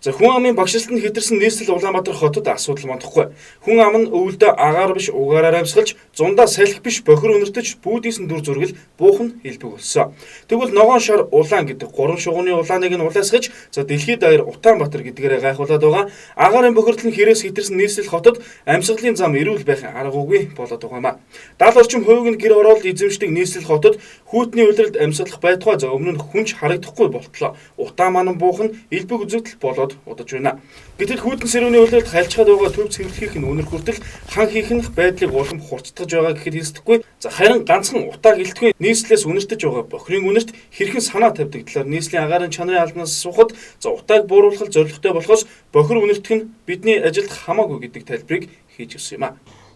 За хүн амын багшилтанд хэтэрсэн нийслэл Улаанбаатар хотод асуудал мандахгүй. Хүн ам нь өвөлдөө агаар биш угаараар амьсгалж, зундаа салхи биш бохир өнөртөж бүүдийсэн дүр зургил буухан хэлбэг болсон. Тэгвэл ногоон шар улаан гэдэг 3 шугууны улааныг нь улайсгаж, за дэлхийд даяар Улаанбаатар гэдгээрээ гайхуулаад байгаа. Агаарын бохирдол нь хэрээс хэтэрсэн нийслэл хотод амьсгалын зам эрүүл байх аргагүй болоод байгаа юм а. 70 орчим хувийг нь гэр оролт эзэмшдэг нийслэл хотод хүйтний улиралд амьсгалах байтугай за өмнө нь хүнч харагдахгүй болтлоо. Утааман буухан элбэг үзэгдэл болоод удаж байна. Гэтэл хүйтэн сэрүүний улиралд хайлчгаад байгаа төв цэвэрлэхийг нь өнөр хүртэл хан хийх байдлыг улам хурцтгаж байгаа гэхэд хэлсдэггүй. За харин ганцхан утааг илтгэн нийслэлээс үнэртэж байгаа бохирын үнэрт хэрхэн санаа тавьдаг талаар нийслэлийн агаарын чанарын албанаас асуухад за утааг бууруулах зорилготой болохоос бохир үнэртэх нь бидний ажилд хамаагүй гэдэг тайлбарыг хийж өгсөн юм а.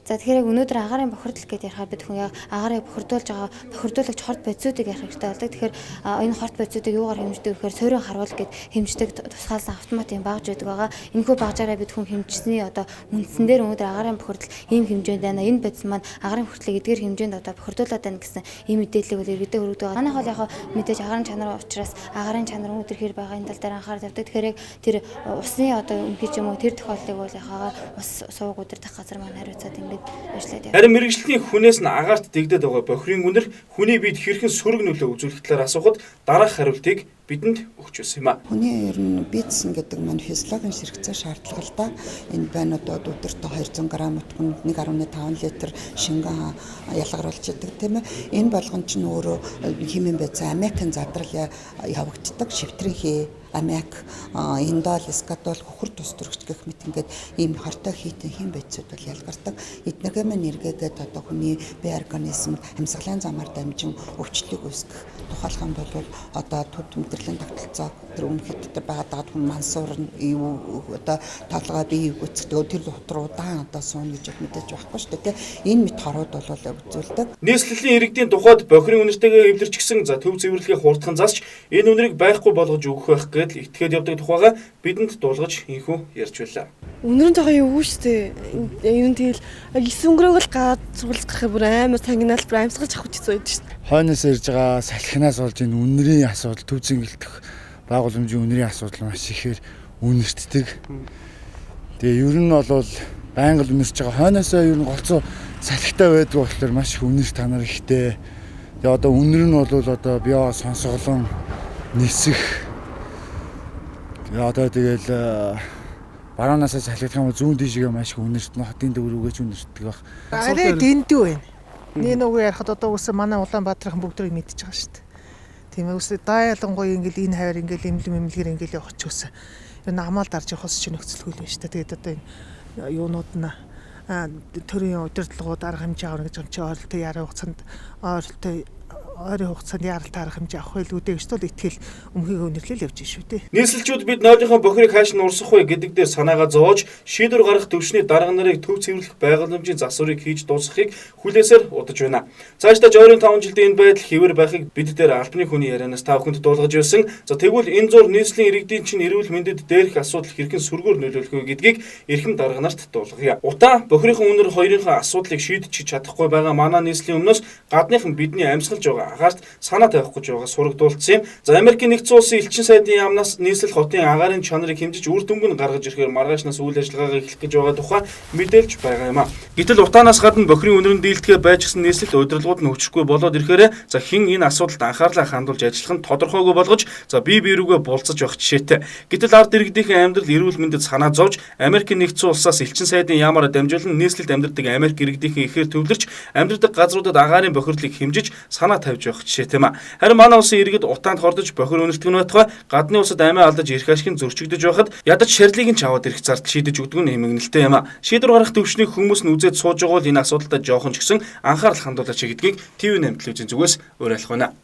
За тэгэхээр өнөөдөр агаарын бохирдол гэдээ ярихаар бид хүн агаарын бохирдуулж байгаа бохирдуулагч хорт бодисуудыг ярих хэрэгтэй болдог. Тэгэхээр энэ хорт бодисуудыг юугаар хэмждэг гэхээр сойрын харуул гэд хэмждэг тусгаалсан автоматын багж байдаг байгаа. Энэхүү багжаараа бид хүн хэмжсэний одоо үндсэн дээр өнөөдөр агаарын бохирдол ийм хэмжээнд байна. Энэ бодис маань агаарын бохирдлыг эдгээр хэмжээнд одоо бохирдуулаад байна гэсэн ийм мэдээллийг бол иргэдэд хүргэдэг байгаа. Манай хол яг мэдээж агаарын чанар учраас агаарын чанар өнөөдөр хэр байгаа энэ тал дээр анхаарал тавьдаг. Тэгэхээр яг тэр усны одоо үнхий ч юм уу тэр тохиолдлыг бол яхаа ус сувг удирдах газар маань хариуцаад ингэ харин мэрэгжлийн хүнээс нь агаарт дэгдээд байгаа бохирын үнэр хүний биед хэрхэн сөрөг нөлөө үзүүлэх талаар асуухад дараах хариултыг бидэнд өгч байсан юм а. Хүний ер нь бицсэн гэдэг маань физиологийн сэргэцээ шаардлага л да. Энэ байнуудад өдөртөө 200 г утганд 1.5 литр шингэн ялгаруулж идэг тийм ээ. Энэ болгон ч өөрөө химийн байцаа аммиакын задрал явагддаг шивтрийн аммиак, индол, скатол, хөхөр тус төрөгч гэх мэт ингээд ийм хортой хийтэн хим байцууд бол ялгардаг. Эднэргээ мань эргээгээд одоо хүний бие организмд амьсгалын замаар дамжин өвчлөлийг үүсгэх тухайлх юм бол одоо төд мэдрэлийн тогтолцоо тэр өмнөхөд дотор байгаа хүн мансуурн одоо толгой бие гүцдэг тэр лутр удаан одоо суун гэж мэдээж байхгүй шүү дээ. Энэ мэт хорууд бол үзүүлдэг. Нийслэлийн иргэдийн тухайд бохирын үнэртэйгээ эвлэрчгсэн за төв цэвэрлэхийг хурдхан засч энэ үнэрийг байхгүй болгож өгөх байх гэдэл итгээд явдаг тухайга бидэнд дуулгаж инхүү ярьж байлаа. Үнэр нь жоохон юу шүү дээ. Юу тэгэл 9 өнгөрөөг л гаад сургууль гарах бүр амар тангинал бүр амьсгалж авах гэж байдаг шүү дээ. Хойноос ирж байгаа салхинаас болж энэ үнэрийн асуудал төв зингэлдэх байгууламжийн үнэрийн асуудал маш ихээр үнэртдэг. Тэгээ ер нь бол байнга л үнэрч байгаа. Хойноосоо ер нь голцоо салхитай байдаг болохоор маш их үнэр танаар ихтэй. Тэгээ одоо үнэр нь бол одоо био сонсголон нисэх. Одоо тэгэл бараанаасаа салхидах юм зүүн тийшээ маш их үнэртэн хотын дөрөвгөөч үнэртдэг баг. Арай дэндүү байна. Нэг үг ярихад одоо үгүй манай Улаанбаатарын бүгдрийг мэдчихэж байгаа шүү дээ. Тийм ээ үгүй дайлангуй ингээл энэ хавар ингээл имлэгэр ингээл явах ч үсэн. Энэ амаал дарж явахс чи нөхцөлгүй юм шүү дээ. Тэгээд одоо энэ юунууд нь төрийн удирдлагууд арга хэмжээ авах гэж юм чи ойролтой яруу хугацаанд ойрын хугацаанд яралт арга хэмжээ авах байлгүй гэж бол итгэл өмхийг өнөрлөл явж шүү дээ. Нийслэлчүүд бид нойлынхоо бохирыг хааш нь урсах вэ гэдэг дээр санаагаа зовоож шийдвэр гаргах төвчний дарга нарыг төв цэвэрлэх байгууламжийн засварыг хийж дуусгахыг хүлээсээр удаж байна. Цаашдаа жойрын 5 жилдээ энэ байдал хэвээр байхыг бид дээр албаны хүний ярианаас та бүхэнд дуулгаж байсан. За тэгвэл энэ зур нийслэлийн иргэдийн чинь эрүүл мэндэд дээрх асуудал хэрхэн сүргээр нөлөөлөх вэ гэдгийг эрхэм дарга нарт дуулгая. Утаа бохирынхон үнэр хоёрынхоо асуудлыг шийдэж чадахгүй байгаа манай нийслэлийн өмнөөс гадныхан бидний амьсгалж байгаа агаарт санаа тавих гэж байгаа сурагдуулсан юм. За Америкийн нэгдсэн улсын элчин сайдын яамнаас нийслэл хотын агаарын чанарыг хэмжиж үр дүнг нь гаргаж ирэхээр маргаашнаас үйл ажиллагаагаа эхлэх гэж байгаа тухай мэдээлж байгаа юм а. Гэтэл утаанаас гадна бохирын үнэрийн дийлдэхээ байж гисэн нийслэл удирдлагууд нь өвчхгүй болоод ирэхээр за хэн энэ асуудалд анхаарлаа хандуулж ажиллах нь тодорхойгүй болгож за бие биерүүгээ булцаж явах жишээтэй. Гэтэл ард иргэдийн амьдрал эрүүл мэндэд санаа зовж Америкийн нэгдсэн улсаас элчин сайдын яамаараа дамжуулан нийслэлд амьдардаг Америк иргэдийн ихээр төвлөрч амьдардаг газруудад агаарын бохирлыг хэмжиж санаа тавьж явах жишээтэй юм а. Харин манай улсын иргэд утаанд хордож бохир үнэртэх нь байтугай гадны улсад амиа алдаж эрх ашиг нь зөрчигдөж байхад ядаж шарилыг нь чаваад ирэх зардал шийдэж өгдөг нь хэмээгнэлтэй юм а. Шийдвэр гаргах төвчнийг хүмүүс нь үзээд сууж байгаа бол энэ асуудалтай жоохон ч гэсэн анхаарал хандуулаач гэдгийг ТV8 телевизийн зүгээс уриалах байна.